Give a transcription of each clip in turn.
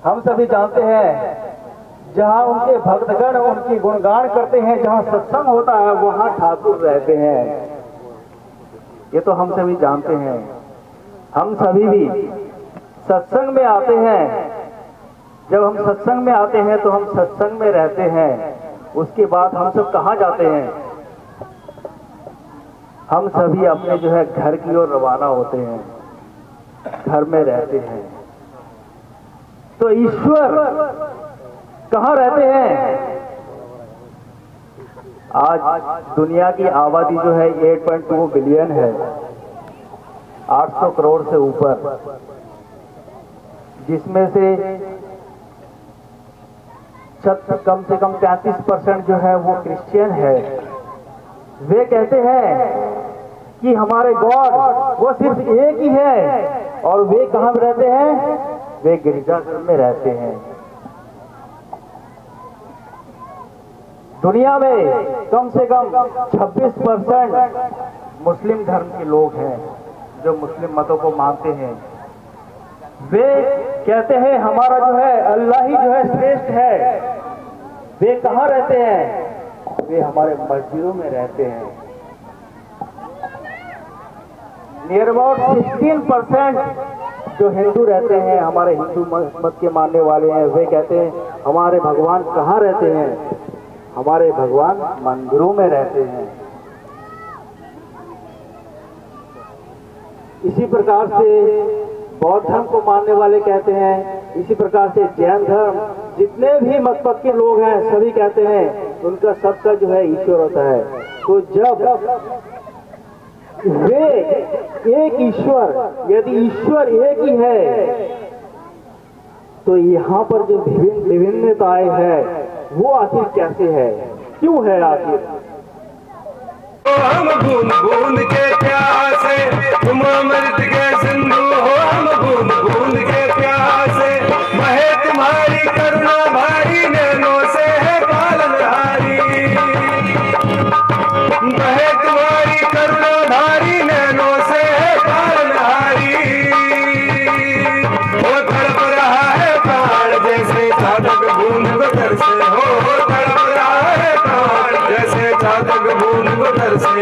हम सभी जानते हैं जहाँ उनके भक्तगण उनकी गुणगान करते हैं, जहाँ सत्संग होता है वहाँ ठाकुर रहते हैं। ये तो हम सभी जानते हैं। हम सभी भी सत्संग में आते हैं। जब हम सत्संग में आते हैं तो हम सत्संग में रहते हैं। उसके बाद हम सब कहाँ जाते हैं? हम सभी अपने जो है घर की ओर रवाना होते हैं, घर में रहते हैं। तो ईश्वर कहाँ रहते हैं? आज दुनिया की आबादी जो है 8.2 बिलियन है, 800 करोड़ से ऊपर, जिसमें से कम से कम 33% जो है वो क्रिश्चियन है। वे कहते हैं कि हमारे गॉड वो सिर्फ एक ही है। और वे कहाँ रहते हैं? वे गिरजाघर में रहते हैं। दुनिया में कम से कम 26% मुस्लिम धर्म के लोग हैं जो मुस्लिम मतों को मानते हैं। वे कहते हैं हमारा जो है अल्लाह ही जो है श्रेष्ठ है। वे कहाँ रहते हैं? वे हमारे मस्जिदों में रहते हैं। नियर अबाउट 16% जो हिंदू रहते हैं, हमारे हिंदू मत के मानने वाले हैं, वे कहते हैं हमारे भगवान कहाँ रहते हैं? हमारे भगवान मंदिरों में रहते हैं। इसी प्रकार से बौद्ध धर्म को मानने वाले कहते हैं, इसी प्रकार से जैन धर्म, जितने भी मत के लोग हैं सभी कहते हैं उनका सबका जो है ईश्वर होता है। तो जब वे एक ईश्वर, यदि ईश्वर एक ही है, तो यहाँ पर जो विभिन्नताएं है वो आखिर कैसे है, क्यों है आखिर? हम बूंद बूंद के प्यासे, तुम अमृत के सिंधु हो। हम बूंद बूंद के प्यासे, बहे तुम्हारी करुणा भारी, नैनों से है पालनहारी। बहे तुम्हारी करुणा भारी, नैनों से है पालनहारी। वो तड़प रहा है प्राण जैसे चातक बूंद को तरसे हो। तड़प रहा है प्राण जैसे चातक बूंद को तरसे।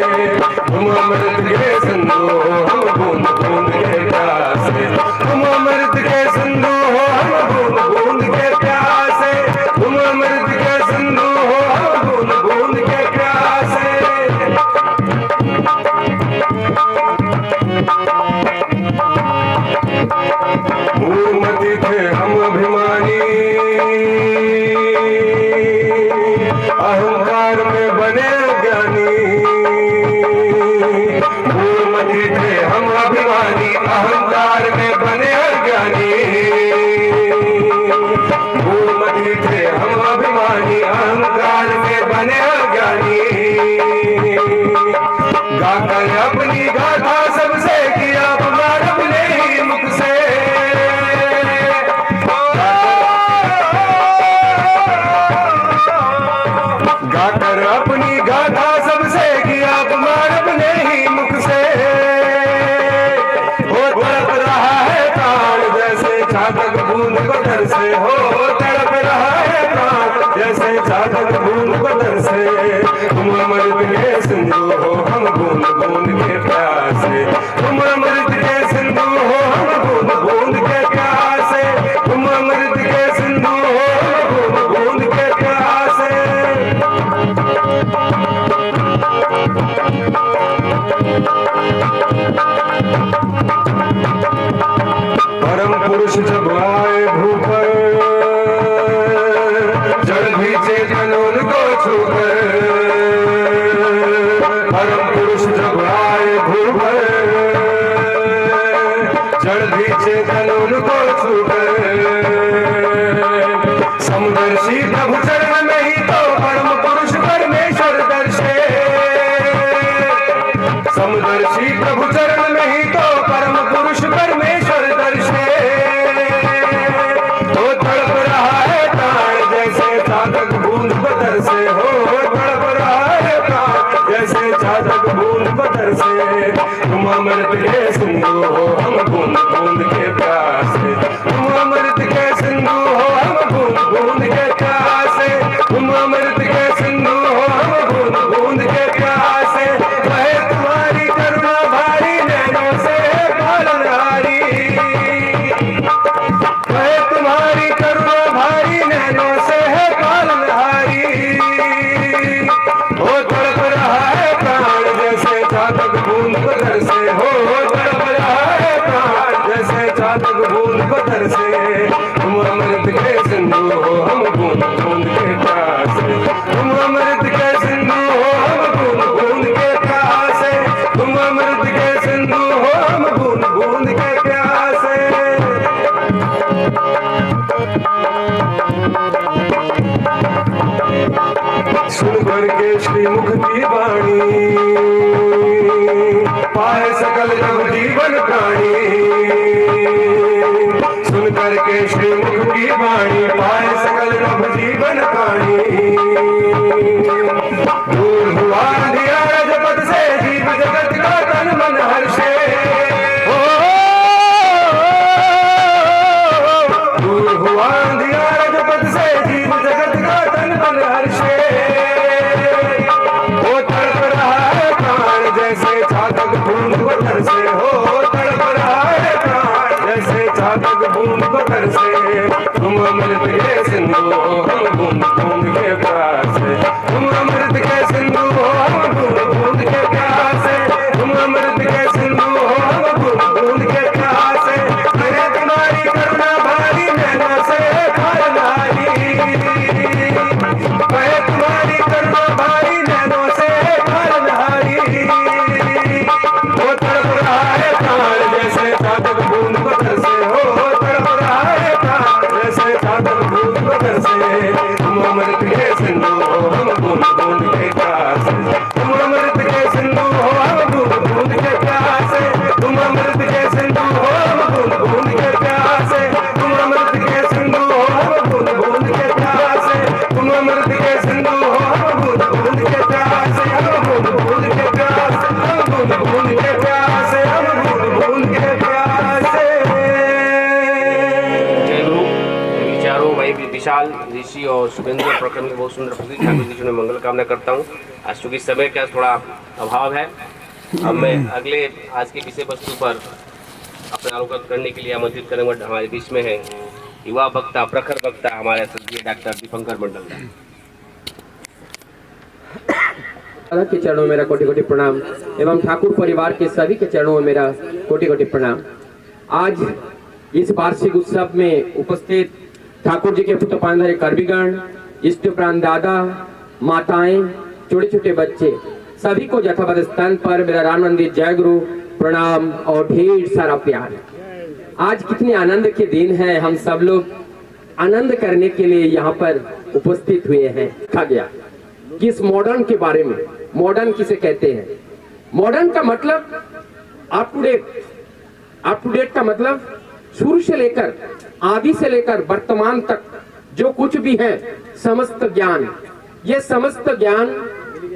तुम अमृत के सिंधु हो, हम बूंद बूंद के प्यासे। तुम अमृत के सिंधु हो, हम बूंद बूंद के प्यासे। तुम अमृत के सिंधु हो, हम बूंद बूंद के प्यासे। मूर्मति थे हम अभिमानी, अहंकार में बने ज्ञानी। मूर्मति थे हम अभिमानी, अहंकार में बने ज्ञानी। मूर्मति थे हम अभिमानी, अहंकार में बने ज्ञानी। गाकर अपनी गाथा सबसे किया पुकार अपने ही मुख से। गाकर अपनी गाथा सबसे किया पुकार अपने ही मुख से। हो तड़प रहा है प्राण जैसे चातक बूंद को तरसे हो। तड़प रहा है प्राण जैसे चातक बूंद को तरसे। तुम अमृत के सिंधु हो, हम बूंद बूंद के प्यासे। तुम अमृत के सिंधु हो, हम बूंद बूंद के प्यासे। तुम अमृत के सिंधु हो, हम बूंद बूंद के प्यासे। परम पुरुष जब आए भू पर, तुम्हारी करुणा भारी नैनों से है पालनहारी। हो तड़प रहा है प्राण जैसे चातक बूंद बदर से, हो तड़प रहा है प्राण जैसे चातक बूंद बदर से। तुम अमृत के सिंधु हो हम बूंद बूंद के प्यासे, तुम अमृत के सिंधु हो हम बूंद बूंद के प्यासे, तुम अमृत के सिंधु हो हम बूंद बूंद के प्यासे। सुन भर के श्रीमुख की वाणी, पाए सकल जब जीवन प्राणी। सुन करके श्रीमुख की वाणी, पाए सकल जब जीवन प्राणी। दूर हुआ अंधियारा जगत से, जीव जगत का तन मन हर्षे। दूर हुआ अंधियारा जगत से, जीव जगत का तन मन हर्षे। चातक बूंद बदर से, हो तड़प रहा है प्राण जैसे चातक बूंद बदर से। तुम अमृत के सिंधु हो हम बूंद बूंद के प्यासे, तुम अमृत के सिंधु हो हम बूंद बूंद के प्यासे, तुम अमृत के सिंधु हो हम बूंद बूंद के प्यासे। अरे तुम्हारी करुणा भारी नैनों से पालनहारी, अरे तुम्हारी करुणा भारी नैनों से पालनहारी। हो तड़प रहा है प्राण जैसे चातक बूंद बदर से, हो तड़प रहा है प्राण जैसे चातक बूंद बदर से। तुम अमृत के सिंधु हो हम बूंद बूंद के प्यासे, तुम अमृत के सिंधु हो हम बूंद बूंद के प्यासे, तुम अमृत के सिंधु हो हम बूंद बूंद के प्यासे, तुम अमृत के सिंधु हो हम बूंद बूंद के प्यासे, तुम अमृत के सिंधु हो हम बूंद बूंद के प्यासे, हम बूंद बूंद के प्यासे, हम बूंद बूंद के प्यासे, हम बूंद बूंद के प्यासे। जय गुरु। विचारों भाई विशाल ऋषि और शुभेंद्र प्रकरण की बहुत सुंदर प्रस्तुति ठाकुर जी ने मंगल कामना करता हूँ। आज चूंकि समय का थोड़ा अभाव है, अब मैं अगले आज के विषय वस्तु पर अपने अवगत करने के लिए आमंत्रित करूंगा। हमारे बीच में है युवा वक्ता, प्रखर वक्ता, हमारे स्वर्गीय डॉक्टर दीपंकर मंडल। के चरणों में मेरा कोटि कोटि प्रणाम एवं ठाकुर परिवार के सभी के चरणों में मेरा कोटि कोटि प्रणाम। आज इस वार्षिक उत्सव में उपस्थित ठाकुर जी के पुत्र पांधरे कर्मीगण, इष्ट प्राण दादा, माताएं, छोटे छोटे बच्चे, सभी को यथावत स्थान पर मेरा रामानंदित जय गुरु प्रणाम और ढेर सारा प्यार। आज कितने आनंद के दिन है, हम सब लोग आनंद करने के लिए यहाँ पर उपस्थित हुए हैं। कहा गया कि इस मॉडर्न के बारे में, मॉडर्न किसे कहते हैं? मॉडर्न का मतलब up to date, up to date का मतलब शुरू से लेकर आदि से लेकर वर्तमान तक जो कुछ भी है समस्त ज्ञान, ये समस्त ज्ञान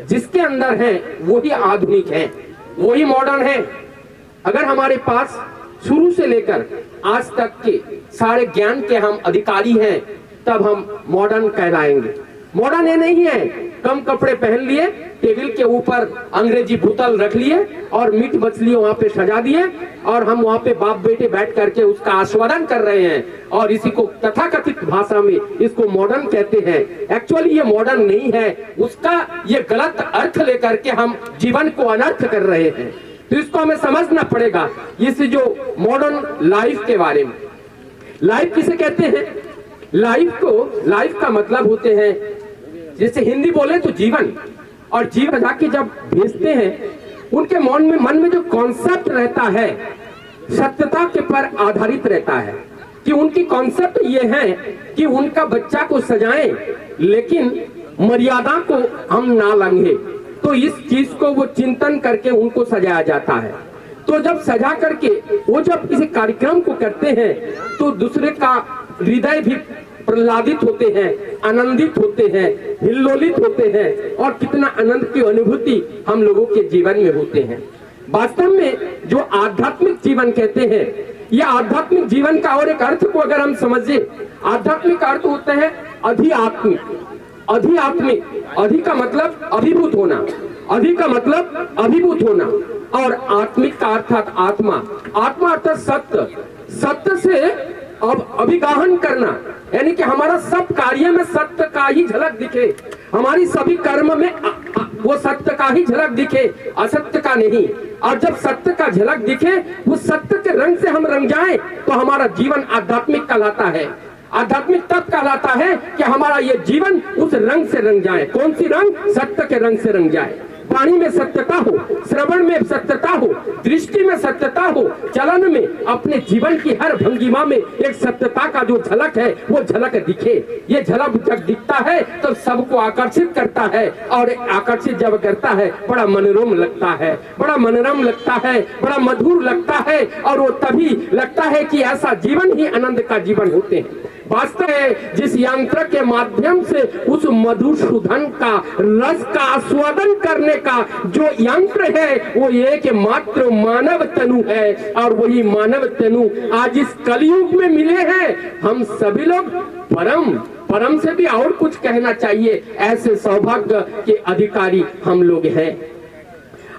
जिसके अंदर है वही आधुनिक है, वही मॉडर्न है। अगर हमारे पास शुरू से लेकर आज तक के सारे ज्ञान के हम अधिकारी हैं, तब हम मॉडर्न कहलाएंगे। मॉडर्न ये नहीं है कम कपड़े पहन लिए, टेबल के ऊपर अंग्रेजी बोतल रख लिए और मीट मछली वहां पे सजा दिए और हम वहां पे बाप बेटे बैठ करके उसका आस्वादन कर रहे हैं और इसी को तथाकथित भाषा में इसको मॉडर्न कहते हैं। एक्चुअली ये मॉडर्न नहीं है, उसका ये गलत अर्थ लेकर के हम जीवन को अनर्थ कर रहे हैं। तो इसको हमें समझना पड़ेगा। इस जो मॉडर्न लाइफ के बारे में, लाइफ किसे कहते हैं? लाइफ का मतलब होते हैं, जैसे हिंदी बोले तो जीवन, और जीवन जाके जब भेजते हैं उनके मन में जो कॉन्सेप्ट रहता है सत्यता के पर आधारित रहता है कि उनकी कॉन्सेप्ट ये है कि उनका बच्चा को सजाएं लेकिन मर्यादा को हम ना लंघे। तो इस चीज को वो चिंतन करके उनको सजाया जाता है। तो जब सजा करके वो जब किसी कार्यक्रम को करते हैं तो दूसरे का हृदय भी प्रहलादित होते हैं, आनंदित होते हैं, हिल्लोलित होते हैं और कितना आनंद की अनुभूति हम लोगों के जीवन में होते हैं। वास्तव में जो आध्यात्मिक जीवन कहते हैं, ये आध्यात्मिक जीवन का और एक अर्थ को अगर हम समझे, आध्यात्मिक अर्थ होते हैं अधिआत्मिक। अधिआत्मिक, अधि का मतलब अभिभूत होना, अधि का मतलब अभिभूत होना और आत्मिक का अर्थात आत्मा। आत्मा अर्थात सत्य, सत्य से अब अभिगाहन करना, यानी कि हमारा सब कार्य में सत्य का ही झलक दिखे, हमारी सभी कर्म में वो सत्य का ही झलक दिखे, असत्य का नहीं। और जब सत्य का झलक दिखे, उस सत्य के रंग से हम रंग जाएं, तो हमारा जीवन आध्यात्मिक कहलाता है। आध्यात्मिक तब कहलाता है कि हमारा ये जीवन उस रंग से रंग जाए। कौन सी रंग? सत्य के रंग से रंग जाए। वाणी में सत्यता हो, श्रवण में सत्यता हो, दृष्टि में सत्यता हो, चलन में, अपने जीवन की हर भंगिमा में एक सत्यता का जो झलक है वो झलक दिखे। ये झलक जब दिखता है तो सबको आकर्षित करता है, और आकर्षित जब करता है बड़ा मनोरम लगता है, बड़ा मनोरम लगता है, बड़ा मधुर लगता है। और वो तभी लगता है कि ऐसा जीवन ही आनंद का जीवन होते हैं। वास्तव में जिस यंत्र के माध्यम से उस मधुसूदन का रस का आस्वादन करने का जो यंत्र है वो एक मात्र मानव तनु है, और वही मानव तनु आज इस कलयुग में मिले हैं। हम सभी लोग परम से भी और कुछ कहना चाहिए, ऐसे सौभाग्य के अधिकारी हम लोग हैं।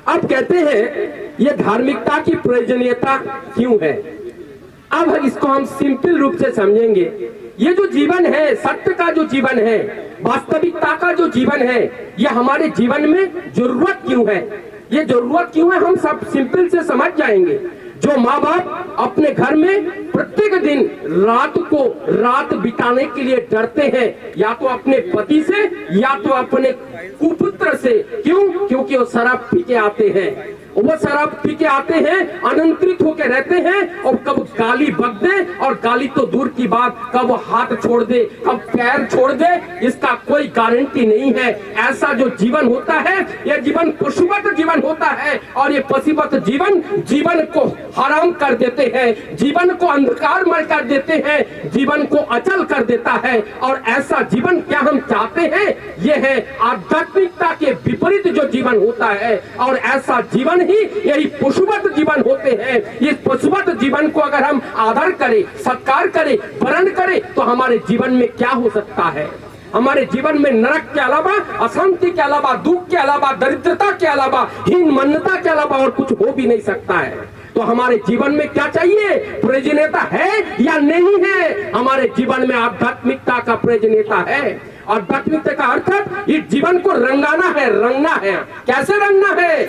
अब कहते हैं ये धार्मिकता की प्रयोजनीयता क्यों है। अब इसको हम सिंपल रूप से समझेंगे। ये जो जीवन है, सत्य का जो जीवन है, वास्तविकता का जो जीवन है, ये हमारे जीवन में जरूरत क्यों है, ये जरूरत क्यों है, हम सब सिंपल से समझ जाएंगे। जो माँ बाप अपने घर में प्रत्येक दिन रात बिताने के लिए डरते हैं, या तो अपने पति से या तो अपने कुपुत्र से। क्यों? क्योंकि वो शराब पी के आते हैं, वो शराब पी के आते हैं, अनियंत्रित होकर रहते हैं, और कब गाली बक दे, और गाली तो दूर की बात, कब वो हाथ छोड़ दे, कब पैर छोड़ दे, इसका कोई गारंटी नहीं है। ऐसा जो जीवन होता है यह जीवन पशुवत जीवन होता है, और ये पशुवत जीवन को हराम कर देते हैं, जीवन को अंधकारमय कर देते हैं, जीवन को अचल कर देता है। और ऐसा जीवन क्या हम चाहते हैं? यह है आध्यात्मिकता के विपरीत जो जीवन होता है, और ऐसा जीवन ही यही पशुवत जीवन होते हैं। इस पशुवत जीवन को अगर हम आदर करें, सत्कार करें, वर्ण करें, तो हमारे जीवन में क्या हो सकता है? हमारे जीवन में नरक के अलावा, अशांति के अलावा, दुख के अलावा, दरिद्रता के अलावा, हीन मान्यता के अलावा और कुछ हो भी नहीं सकता है। तो हमारे जीवन में क्या चाहिए? प्रयोजनीयता है या नहीं है? हमारे जीवन में आध्यात्मिकता का प्रयोजनीयता है। आध्यात्मिकता का अर्थ इस जीवन को रंगाना है, रंगना है। कैसे रंगना है?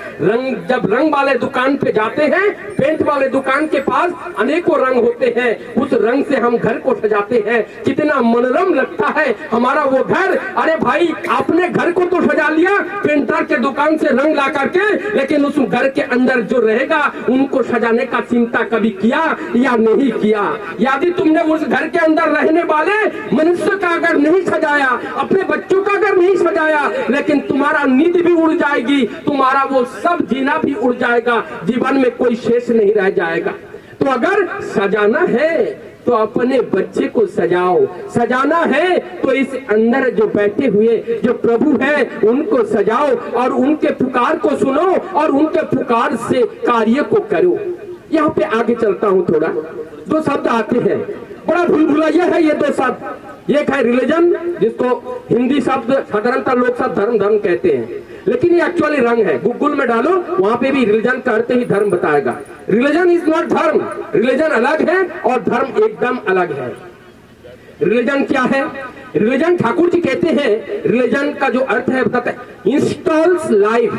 जब रंग वाले दुकान पे जाते हैं, पेंट वाले दुकान के पास अनेकों रंग होते हैं, उस रंग से हम घर को सजाते हैं, कितना मनोरम लगता है हमारा वो घर। अरे भाई, आपने घर को तो सजा लिया पेंटर के दुकान से रंग ला करके, लेकिन उस घर के अंदर जो रहेगा उनको सजाने का चिंता कभी किया या नहीं किया? यदि तुमने उस घर के अंदर रहने वाले मनुष्य का अगर नहीं सजाया, अपने बच्चों का अगर नहीं सजाया, लेकिन तुम्हारा नींद भी उड़ जाएगी, तुम्हारा वो सब जीना भी उड़ जाएगा, जीवन में कोई शेष नहीं रह जाएगा। तो अगर सजाना है तो अपने बच्चे को सजाओ, सजाना है तो इस अंदर जो बैठे हुए जो प्रभु है उनको सजाओ, और उनके पुकार को सुनो, और उनके पुकार से कार्य को करो। यहाँ पे आगे चलता हूँ थोड़ा। दो शब्द आते हैं, बड़ा भूलभुलैया है ये दो शब्द। एक है रिलीजन, जिसको हिंदी शब्द साधारणतः लोग सब धर्म कहते हैं, लेकिन ये एक्चुअली रंग है। गूगल में डालो, वहां पे भी रिलीजन करते ही धर्म बताएगा। रिलीजन इज नॉट धर्म, रिलीजन अलग है और धर्म एकदम अलग है। रिलीजन क्या है? रिलीजन, ठाकुर जी कहते हैं, रिलीजन का जो अर्थ है बताते हैं, इंस्टॉल्स लाइफ।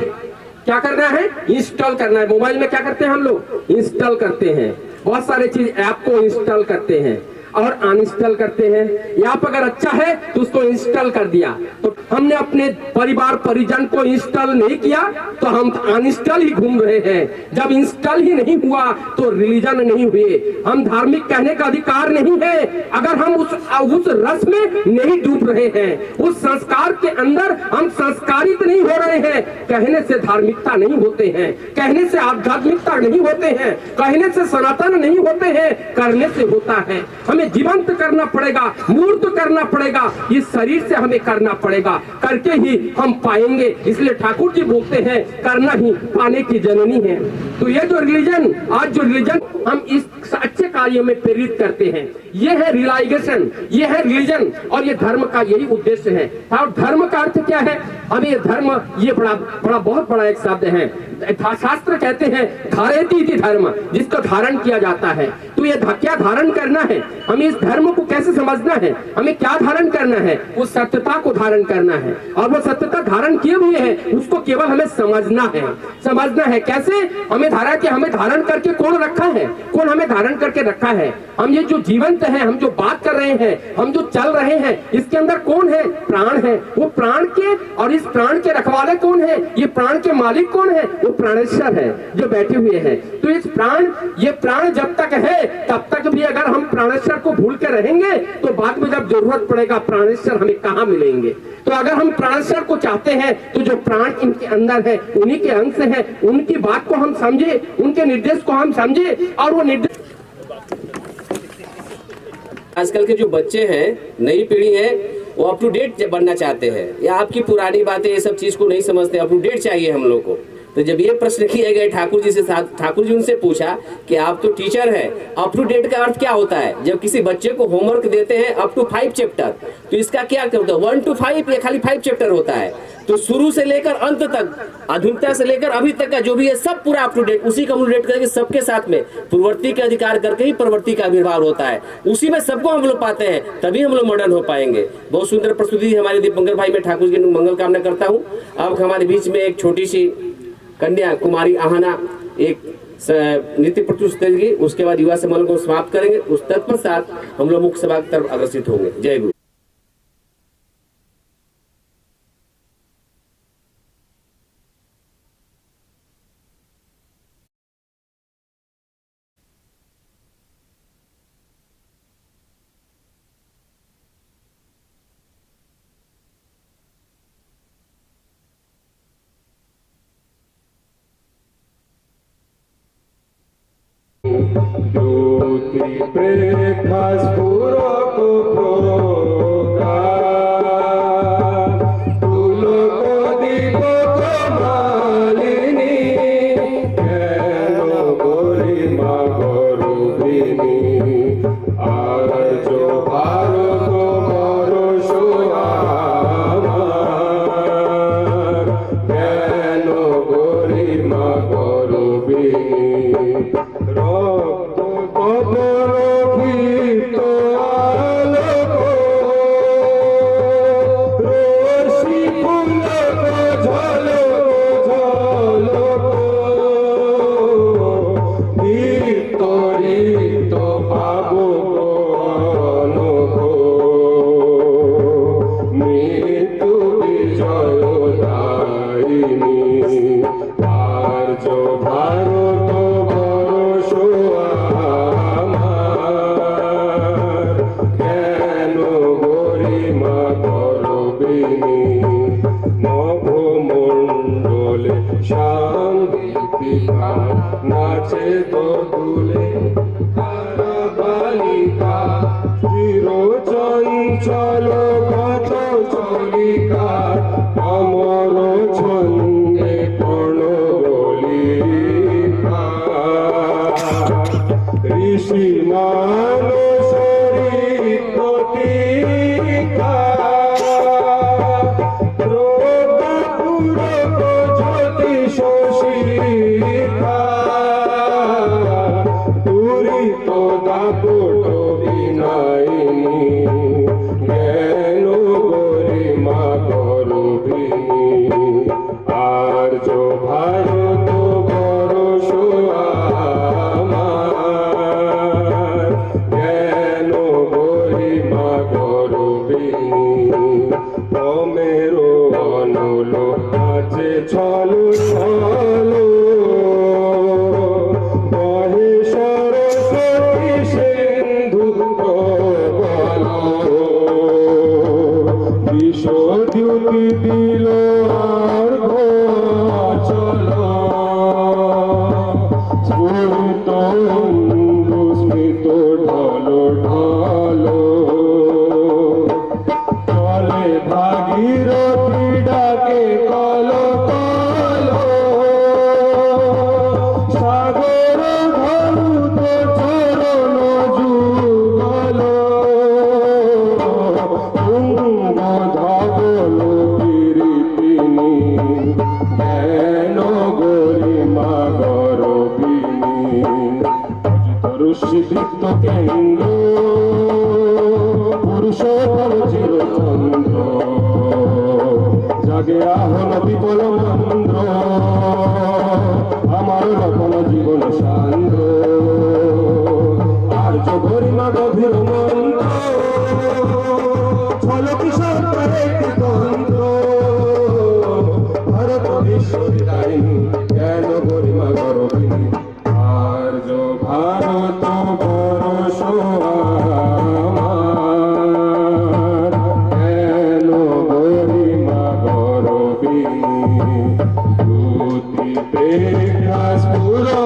क्या करना है? इंस्टॉल करना है। मोबाइल में क्या करते हैं हम लोग? इंस्टॉल करते हैं, बहुत सारे चीज ऐप को इंस्टॉल करते हैं और अनइंस्टॉल करते हैं। ऐप अगर अच्छा है तो उसको इंस्टॉल कर दिया, तो हमने अपने परिवार परिजन को इंस्टॉल नहीं किया तो हम अनइंस्टॉल ही घूम रहे हैं। जब इंस्टॉल ही नहीं हुआ तो रिलीजन नहीं हुए, हम धार्मिक कहने का अधिकार नहीं है। अगर हम उस रस में नहीं डूब रहे हैं, उस संस्कार के अंदर हम संस्कारित नहीं हो रहे हैं, कहने से धार्मिकता नहीं होते हैं, कहने से आध्यात्मिकता नहीं होते हैं, कहने से सनातन नहीं होते हैं, करने से होता है। हमें जीवंत करना पड़ेगा, मूर्त करना पड़ेगा, इस शरीर से हमें करना पड़ेगा, करके ही हम पाएंगे। इसलिए ठाकुर जी बोलते हैं, करना ही पाने की जननी है। तो ये जो रिलीजन, आज जो रिलीजन हम इस अच्छे कार्य में प्रेरित करते हैं, ये है रिलाइगेशन, ये है रिलीजन, और ये धर्म का यही उद्देश्य है। और धर्म का अर्थ क्या है? हमें धर्म, ये बहुत बड़ा एक शब्द है। शास्त्र कहते हैं धारेति इति धर्म, जिसको धारण किया जाता है। तो ये क्या धारण करना है, हमें इस धर्म को कैसे समझना है, हमें क्या धारण करना है, उस सत्यता को धारण करना है। और वो सत्यता धारण किए हुए है, उसको केवल हमें समझना है। समझना है कैसे, हमें धारा कि हमें धारण करके कौन रखा है, कौन हमें धारण करके रखा है। हम ये जो जीवंत है, हम जो बात कर रहे हैं, हम जो चल रहे हैं, इसके अंदर कौन है, प्राण है। वो प्राण के और इस प्राण के रखवाले कौन है, ये प्राण के मालिक कौन है, वो प्राणेश्वर है जो बैठे हुए हैं। तो इस प्राण, ये प्राण जब तक है तब तक भी अगर हम प्राणेश्वर को भूल के रहेंगे तो बाद में जब जरूरत पड़ेगा प्राणेश्वर हमें कहाँ मिलेंगे। तो अगर हम प्राणेश्वर को चाहते हैं तो जो प्राण इनके अंदर है, उन्हीं के अंश है, उनकी बात को हम समझे, उनके निर्देश को हम समझे और वो निर्देश। आजकल के जो बच्चे हैं, नई पीढ़ी है, वो अप टू डेट बनना चाहते हैं, या आपकी पुरानी बातें ये सब चीज को नहीं समझते, अप टू डेट चाहिए हम लोग को। तो जब ये प्रश्न किए गए ठाकुर जी से, ठाकुर जी उनसे पूछा कि आप तो टीचर हैं, अप टू डेट का अर्थ क्या होता है। जब किसी बच्चे को होमवर्क देते हैं अप टू 5 चैप्टर, तो इसका क्या होता है, 1 to 5 या खाली 5 चैप्टर होता है। तो शुरू से लेकर अंत तक, आधुनिकता से लेकर अभी तक का जो भी है सब पूरा अप टू डेट, उसी का अपडेट करके सबके साथ में पूर्ववर्ती के अधिकार करके ही परवर्ती का आविर्भाव होता है। उसी में सबको हम लोग पाते हैं, तभी हम लोग मॉडर्न हो पाएंगे। बहुत सुंदर प्रस्तुति हमारे दीपंकर भाई, मैं ठाकुर जी की मंगल कामना करता हूँ। अब हमारे बीच में एक छोटी सी कन्या कुमारी आहना एक नृत्य प्रस्तुत करेगी, उसके बाद युवा सम्मेलन को समाप्त करेंगे। उस तत्पश्चात हम लोग मुख्य सभा की तरफ अग्रसित होंगे। जय गुरु। ज्योति प्रेखा स्फुरक प्रोगा, तुलक दीपक मालिनी, ज्ञान गरिमा गरुभिनी, आर्य भारत वर्ष আমার, ज्ञान गरिमा गरुभिनी, রক্ত কবরক্ষিত আলোক, রশ্মি পুলক ঝলক ঝলক, বিতরিত পাব গণক, মৃত্যু বিজয় দায়িনী, আর্য ভারত নভমণ্ডলে শান্তিকা নাচে দোলে, তারা বালিকা চির চঞ্চল কত চলিকা, অমর ছন্দে প্রণবলিকা, ঋষি মানসরি প্রতীকা, তুরিত দাপট বিনায়িনী, জ্ঞান গরিমা গরুভিনী, আর্য ভারত বর্ষ আমার, জ্ঞান গরিমা গরুভিনী, তমের অনুল আছে ছল ছল, বহে সরস্বতী সিন্ধু প্রবল, বিশ্বদ্যুতি দিল অর্ঘ্যচল, স্ফুরিত ইন্দু স্মিত ঢল ঢল, চলে ভাগীরথী ডাকে কল কল, সাগর ধরুত চরণ যুগল, তুঙ্গ ধবল গিরি জাগে আহল বিকল মন্দ্র আমার রকম জীবন সান্দ্র আর্য গরিমা গভীর মন্ত্র ছলো কিশোর একটি তন্ত্র ভারত বিশ্ববিদ্যালয় কেন গরিমা গরবিনী আর্য ভারত বরস আমার কেন গরিমা গরবিনী দুটি প্রেক্ষাস পুরো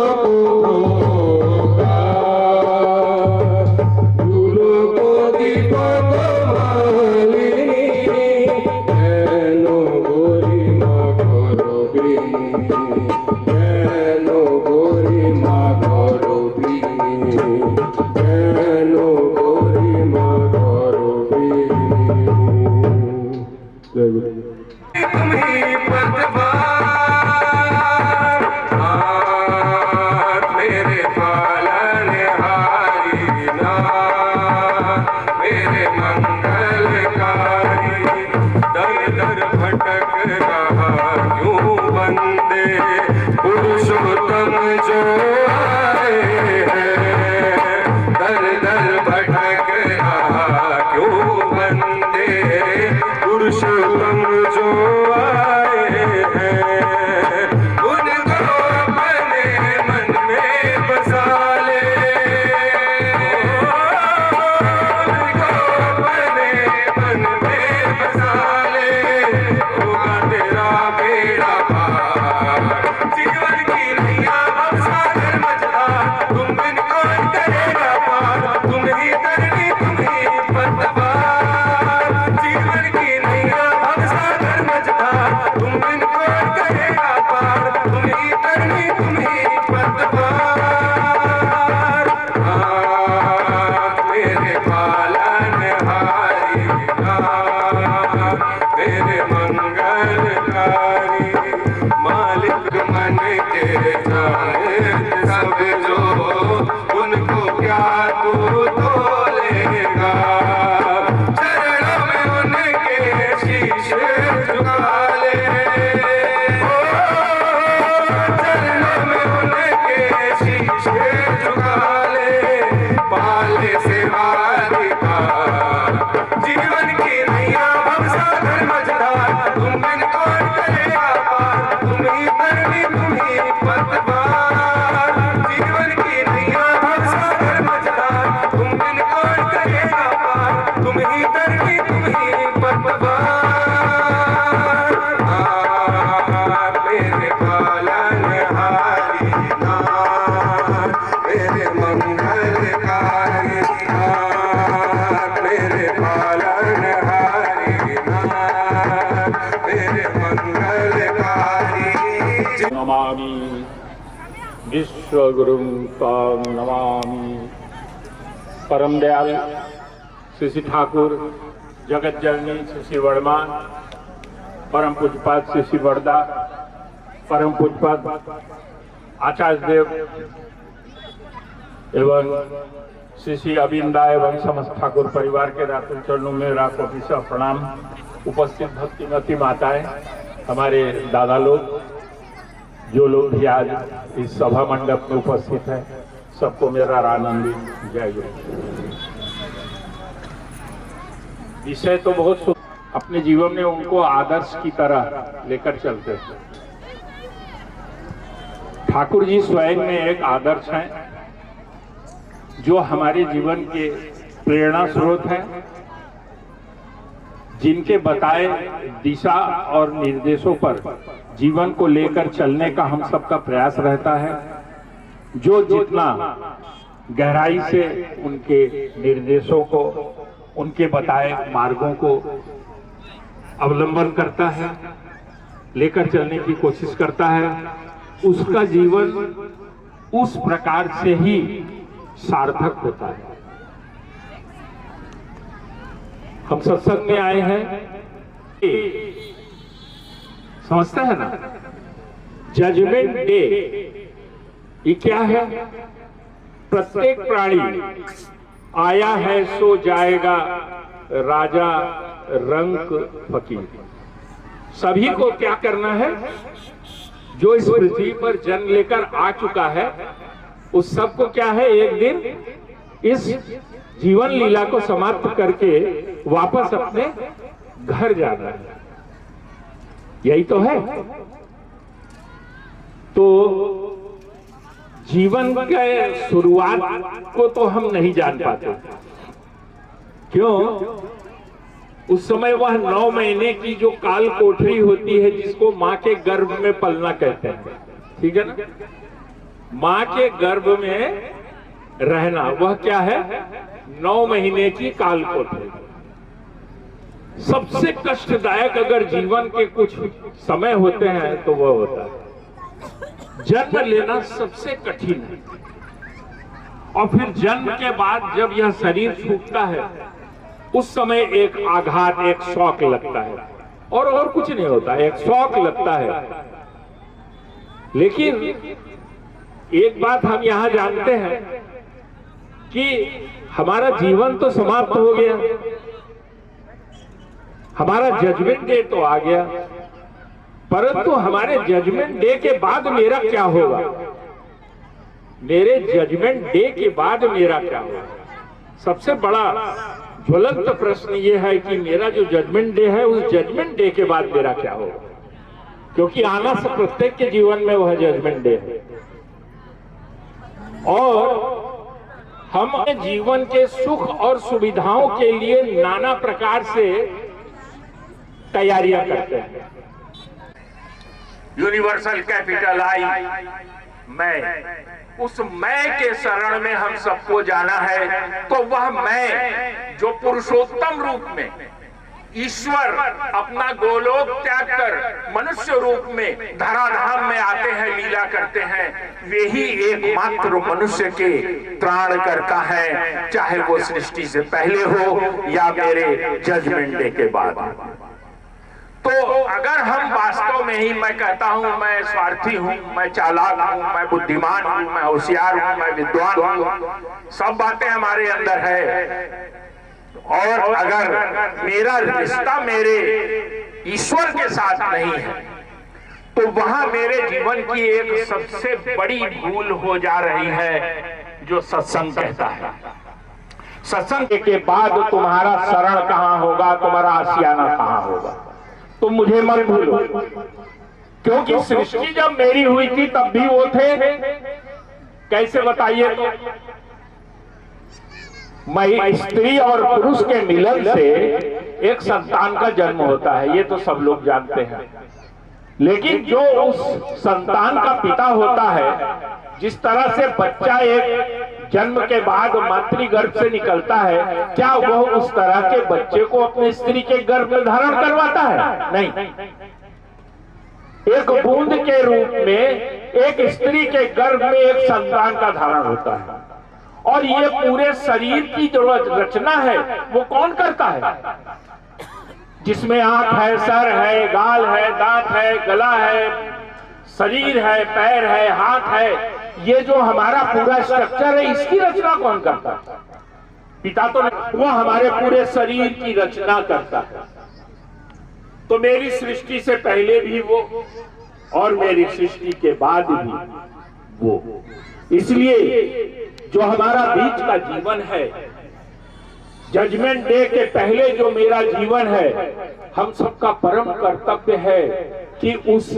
नमामि विश्वगुरुं त्वां नमामि। परम दयाल श्री श्री ठाकुर जगत जननी श्री श्री वर्मा, परम पूज्यपाद श्री श्री वर्दा, परम पूज्यपाद आचार्य देव एवं श्री श्री अबिंदा एवं समस्त ठाकुर परिवार के रात्रि चरणों में राखों की प्रणाम। उपस्थित भक्तिमती माताएं, हमारे दादा लोग, जो लोग भी आज इस सभा मंडप में उपस्थित हैं, सबको मेरा आनंदी जय गुरु। विषय तो बहुत अपने जीवन में उनको आदर्श की तरह लेकर चलते हैं। ठाकुर जी स्वयं में एक आदर्श हैं जो हमारे जीवन के प्रेरणा स्रोत हैं, जिनके बताए दिशा और निर्देशों पर जीवन को लेकर चलने का हम सबका प्रयास रहता है। जो जितना गहराई से उनके निर्देशों को, उनके बताए मार्गों को अवलंबन करता है, लेकर चलने की कोशिश करता है, उसका जीवन उस प्रकार से ही सार्थक होता है। हम सत्संग में आए हैं, समझते हैं ना, जजमेंट डे ये क्या है? प्रत्येक प्राणी आया है सो जाएगा, राजा रंक फकीर। सभी को क्या करना है, जो इस पृथ्वी पर जन्म लेकर आ चुका है उस सबको क्या है, एक दिन इस जीवन लीला को समाप्त करके वापस अपने घर जाना है। यही तो है। तो जीवन के शुरुआत को तो हम नहीं जान पाते। क्यों? उस समय वह 9 महीने की जो काल कोठरी होती है, जिसको माँ के गर्भ में पलना कहते हैं, ठीक है ना, माँ के गर्भ में रहना, वह क्या है, 9 महीने की काल कोठरी। सबसे कष्टदायक अगर जीवन के कुछ समय होते हैं तो वह होता है जन्म लेना, सबसे कठिन है। और फिर जन्म के बाद जब यह शरीर छूटता है उस समय एक आघात, एक शॉक लगता है, और कुछ नहीं होता, एक शॉक लगता है। लेकिन एक बात हम यहां जानते हैं कि हमारा जीवन तो समाप्त हो गया, हमारा जजमेंट डे तो आ गया, परंतु हमारे जजमेंट डे के बाद मेरा क्या होगा, मेरे जजमेंट डे के बाद मेरा क्या होगा। सबसे बड़ा ज्वलंत प्रश्न यह है कि मेरा जो जजमेंट डे है, उस जजमेंट डे के बाद मेरा क्या होगा, क्योंकि आना से प्रत्येक के जीवन में वह जजमेंट डे है। और हम अपने जीवन के सुख और सुविधाओं के लिए नाना प्रकार से तैयारियां करते हैं। यूनिवर्सल कैपिटल आई, मैं, उस मैं के शरण में हम सबको जाना है। तो वह मैं जो पुरुषोत्तम रूप में ईश्वर अपना गोलोक त्याग कर मनुष्य रूप में धराधाम में आते हैं, लीला करते हैं, वे ही एकमात्र मनुष्य के त्राण करता है, चाहे वो सृष्टि से पहले हो या मेरे जजमेंट डे के बाद। तो अगर हम वास्तव में ही, मैं कहता हूं मैं स्वार्थी हूं, मैं चालाक हूं, मैं बुद्धिमान हूं, मैं होशियार हूं, मैं विद्वान हूं, सब बातें हमारे अंदर है, और अगर मेरा रिश्ता मेरे ईश्वर के साथ नहीं है तो वहां मेरे जीवन की एक सबसे बड़ी भूल हो जा रही है, जो सत्संग कहता है। सत्संग के बाद तुम्हारा शरण कहां होगा, तुम्हारा आशियाना कहां होगा, तुम मुझे मत भूलो। क्योंकि सृष्टि जब मेरी हुई थी तब भी वो थे, कैसे बताइए? तो स्त्री और पुरुष के मिलन से एक संतान का जन्म होता है, ये तो सब लोग जानते हैं। लेकिन जो उस संतान का पिता होता है, जिस तरह से बच्चा एक जन्म के बाद मातृगर्भ से निकलता है, क्या वह उस तरह के बच्चे को अपनी स्त्री के गर्भ में धारण करवाता है? नहीं। एक बूंद के रूप में एक स्त्री के गर्भ में एक संतान का धारण होता है, और ये पूरे शरीर की जो रचना है वो कौन करता है? जिसमें आंख है, सर है, गाल है, दांत है, गला है, शरीर है, पैर है, हाथ है, ये जो हमारा पूरा स्ट्रक्चर है, इसकी रचना कौन करता है? पिता तो नहीं, वो हमारे पूरे शरीर की रचना करता है। तो मेरी सृष्टि से पहले भी वो, और मेरी सृष्टि के बाद भी वो। इसलिए जो हमारा बीच का जीवन है, जजमेंट डे के पहले जो मेरा जीवन है, हम सबका परम कर्तव्य है कि उस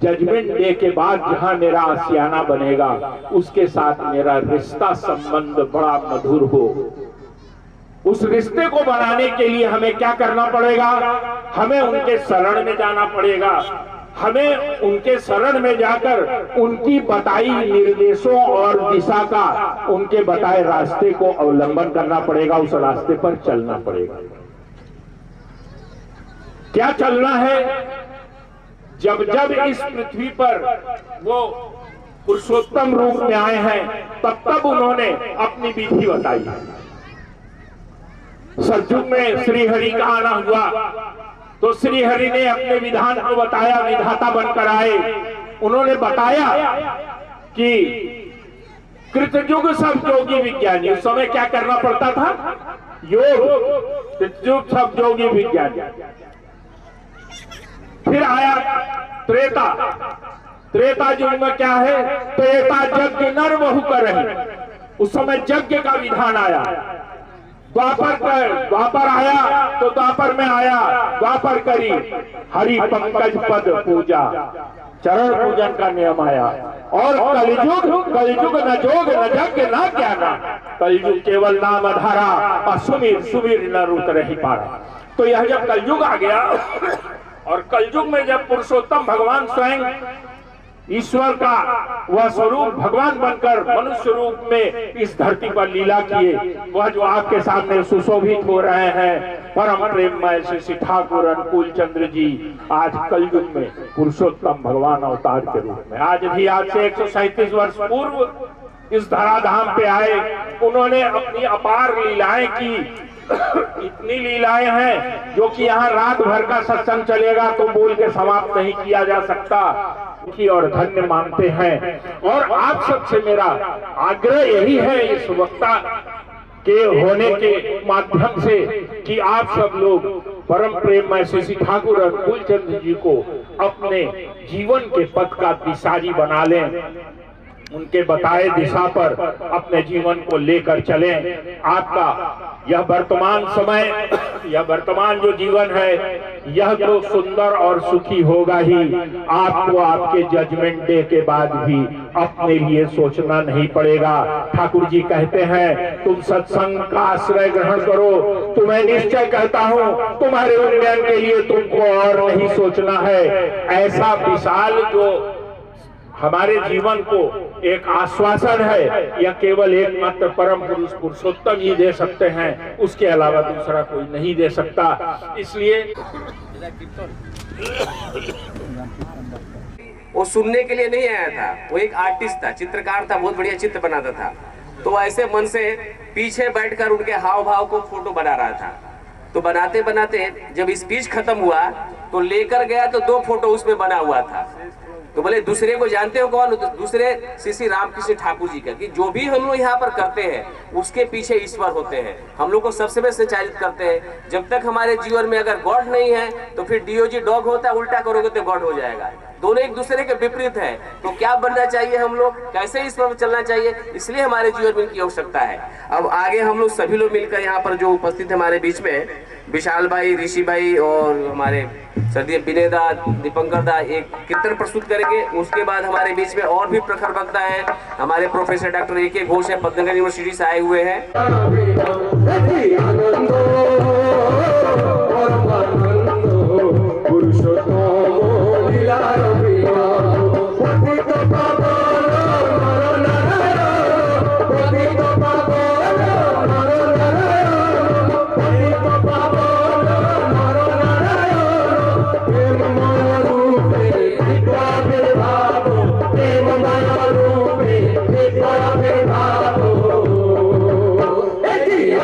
जजमेंट डे के बाद जहां मेरा आशियाना बनेगा, उसके साथ मेरा रिश्ता संबंध बड़ा मधुर हो। उस रिश्ते को बनाने के लिए हमें क्या करना पड़ेगा? हमें उनके शरण में जाना पड़ेगा, हमें उनके शरण में जाकर उनकी बताई निर्देशों और दिशा का, उनके बताए रास्ते को अवलंबन करना पड़ेगा, उस रास्ते पर चलना पड़ेगा। क्या चलना है? जब जब इस पृथ्वी पर वो पुरुषोत्तम रूप में आए हैं, तब तब उन्होंने अपनी विधि बताई। सतयुग में श्री हरि का आना हुआ तो श्री हरि ने अपने विधान को बताया, विधाता बनकर आए। उन्होंने बताया कि कृतयुग सब योगी विज्ञानी। उस समय क्या करना पड़ता था? योग। कृतयुग सब योगी विज्ञानी। फिर आया त्रेता। त्रेता युग में क्या है? त्रेता यज्ञ नर बहु करे, उस समय यज्ञ का विधान आया। द्वापर आया तो द्वापर में आया द्वापर करी हरि पंकज पद पूजा, चरण पूजन का नियम आया। और कलयुग न जोग न यज्ञ न ज्ञाना, कलयुग केवल नाम अधारा और सुमिर सुमिर न रुत रही पारा। तो यह जब कलयुग आ गया और कलयुग में जब पुरुषोत्तम भगवान स्वयं ईश्वर का वह स्वरूप भगवान बनकर मनुष्य रूप में इस धरती पर लीला किए, वह जो आपके सामने सुशोभित हो रहे हैं परम प्रेममय श्री ठाकुर अनुकूल चंद्र जी, आज कलयुग में पुरुषोत्तम भगवान अवतार के रूप में आज से 137 वर्ष पूर्व इस धराधाम पे आए। उन्होंने अपनी अपार लीलाएं की। इतनी लीलाएं हैं जो कि यहाँ रात भर का सत्संग चलेगा तो बोल के समाप्त नहीं किया जा सकता की और धन्य मानते हैं। और आप सबसे मेरा आग्रह यही है इस वक्ता के होने के माध्यम से कि आप सब लोग परम प्रेममय श्री ठाकुर अनुकूल चंद्र जी को अपने जीवन के पथ का दिशारी बना लें, उनके बताए दिशा पर अपने जीवन को लेकर चलें। आपका यह वर्तमान समय, यह वर्तमान जो जीवन है यह तो सुंदर और सुखी होगा ही, आपको आपके जजमेंट डे के बाद भी अपने लिए सोचना नहीं पड़ेगा। ठाकुर जी कहते हैं तुम सत्संग का आश्रय ग्रहण करो, तुम्हें निश्चय कहता हूँ तुम्हारे उन्नयन के लिए तुमको और नहीं सोचना है। ऐसा विशाल जो हमारे जीवन को एक आश्वासन है यह केवल एकमात्र परम पुरुष पुरुषोत्तम ही दे सकते हैं, उसके अलावा दूसरा कोई नहीं दे सकता। इसलिए वो सुनने के लिए नहीं आया था, वो एक आर्टिस्ट था, चित्रकार था, बहुत बढ़िया चित्र बनाता था। तो ऐसे मन से पीछे बैठकर उनके हाव भाव को फोटो बना रहा था। तो बनाते बनाते जब स्पीच खत्म हुआ तो लेकर गया तो 2 फोटो उसमें बना हुआ था। तो बोले दूसरे को जानते हो कौन? तो दूसरे श्री रामकृष्ण ठाकुर जी का, कि जो भी हम लोग यहाँ पर करते हैं उसके पीछे ईश्वर होते हैं, हम लोग को सबसे में संचालित करते हैं। जब तक हमारे जीवन में अगर गॉड नहीं है तो फिर डीओजी डॉग होता है, उल्टा करोगे तो गॉड हो जाएगा। दोनों एक दूसरे के विपरीत है। तो क्या बनना चाहिए हम लोग, कैसे ईश्वर में चलना चाहिए, इसलिए हमारे जीवन में इनकी आवश्यकता है। अब आगे हम लोग सभी लोग मिलकर यहाँ पर जो उपस्थित है हमारे बीच में, विशाल भाई, ऋषि भाई और हमारे सर्दी विनय दा, दीपंकर दा एक कीर्तन प्रस्तुत करेंगे। उसके बाद हमारे बीच में और भी प्रखर वक्ता है, हमारे प्रोफेसर डॉक्टर AK घोष है, पद्मनगर यूनिवर्सिटी से आए हुए हैं।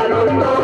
आनंद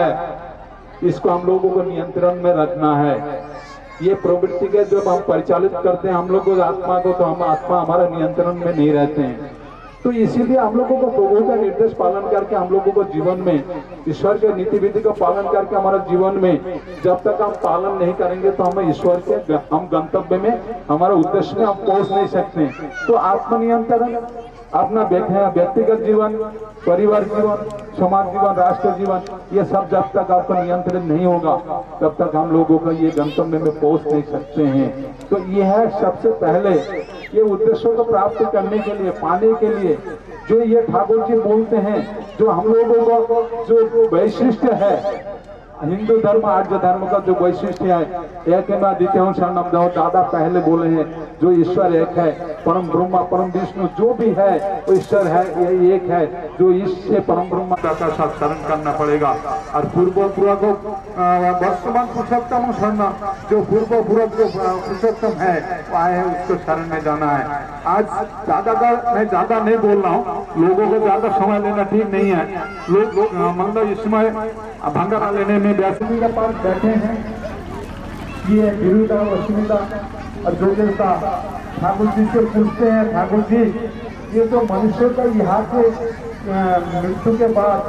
है, इसको हम लोगों को नियंत्रण में रखना है। ये प्रवृत्ति के जब हम परिचालित करते हैं हम लोग को आत्मा को, तो हम आत्मा हमारा नियंत्रण में नहीं रहते हैं। तो इसीलिए हम लोगों को प्रभु का निर्देश पालन करके हम लोगों को जीवन में ईश्वर के नीति विधि का पालन करके हमारा जीवन में जब तक हम पालन नहीं करेंगे तो हमें ईश्वर के हम गंतव्य में हमारा उद्देश्य में हम पहुंच नहीं सकते। तो आत्मनियंत्रण अपना व्यक्तिगत जीवन, परिवार जीवन, समाज जीवन, राष्ट्र जीवन, ये सब जब तक आपका नियंत्रित नहीं होगा तब तक हम लोगों का ये गंतव्य में पहुंच नहीं सकते हैं। तो ये है सबसे पहले ये उद्देश्यों को प्राप्त करने के लिए, पाने के लिए जो ये ठाकुर जी बोलते हैं, जो हम लोगों को जो वैशिष्ट्य है हिंदू धर्म आर्य धर्म का जो वैशिष्ट्य है, एक में द्वितीय शरणम देव, दादा पहले बोले हैं जो ईश्वर एक है, परम ब्रह्मा परम विष्णु जो भी है वो ईश्वर है, ये एक है, जो इससे परम ब्रह्मा का सब शरण करना पड़ेगा। और पूर्व को वर्तमान पुरुषोत्तम शरण, जो पूर्व जो पुरुषोत्तम है वो आए है उसको शरण में जाना है। आज मैं ज्यादा नहीं बोल रहा हूँ, लोगों को ज्यादा समय लेना ठीक नहीं है। लोग मतलब इसमें भंगारा लेने में व्यासमी का पास बैठे हैं, ये गिरुदा अश्विदा और जोगिंदा ठाकुर जी से पूछते हैं, ठाकुर जी ये तो मनुष्य का यहाँ के मृत्यु के बाद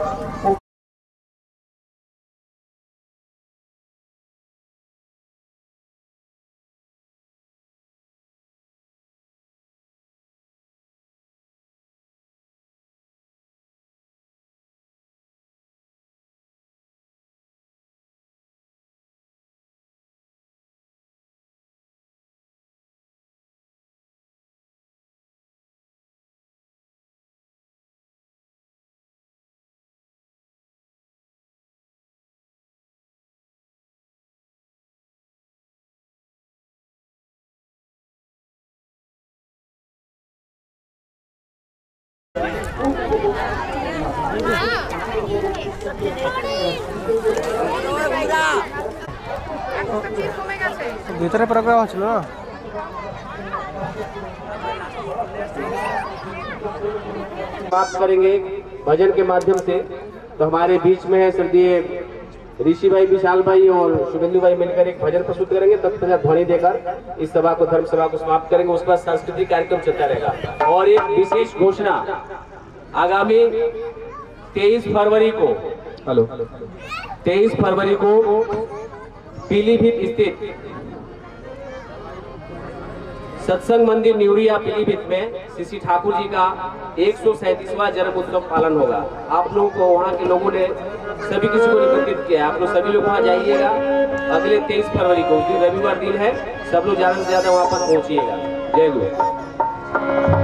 ভিতরে প্রোগ্রাম হচ্ছিল না। बात करेंगे भजन के माध्यम से। तो हमारे बीच में है श्रद्धेय ऋषि भाई, विशाल भाई और शुभेंदु भाई मिलकर एक भजन प्रस्तुत करेंगे। तत्पश्चात ध्वनि देकर इस सभा को, धर्म सभा को समाप्त करेंगे। उसके बाद सांस्कृतिक कार्यक्रम चलता रहेगा। और एक विशेष घोषणा, आगामी 23 फरवरी को पीलीभीत स्थित सत्संग मंदिर न्यूरिया पीलीभीत में श्री ठाकुर जी का 137वां जन्म उत्सव पालन होगा। आप लोगों को, वहाँ के लोगों ने सभी किसी को निमंत्रित किया है। आप लोग सभी लोग वहाँ जाइएगा। अगले 23 फरवरी को, उस दिन रविवार दिन है, सब लोग ज्यादा से ज्यादा वहाँ पर पहुँचिएगा। जय गुरु।